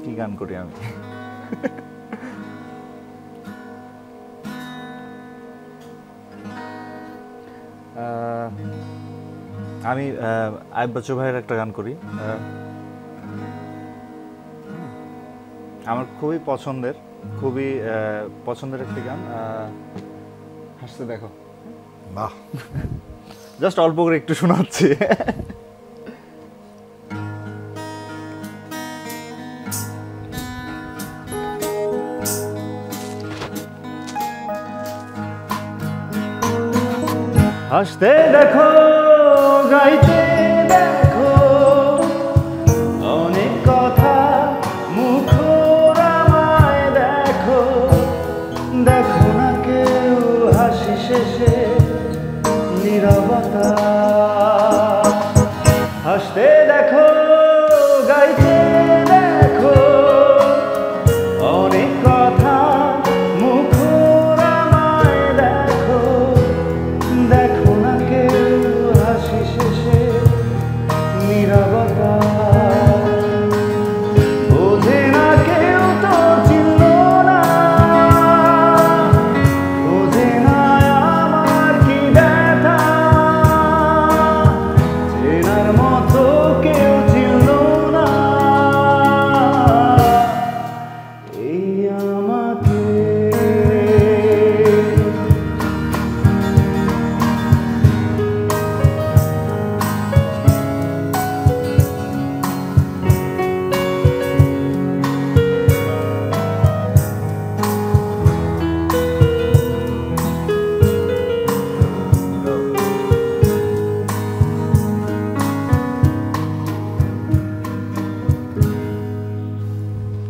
কি গান করি আমি? আমি আইয়ুব বাচ্চু ভাইয়ের একটা গান করি, আমার খুবই পছন্দের একটি গান। হাসতে দেখো, বাহ, জাস্ট অল্প করে একটু শোনাচ্ছি। হাসতে দেখো, গাইতে দেখো, অনেক কথা মুখর আমায় দেখো, দেখো না কেউ হাসি শেষে নীরবতা। হাসতে দেখো, গাইতে দেখো, অনেক কথা মুখর আমায় দেখো, দেখো না কেউ হাসি শেষে নীরবতা। বোঝে না কেউ তো চিনল না, বোঝে না আমার কি ব্যথা, চেনার মতো কেউ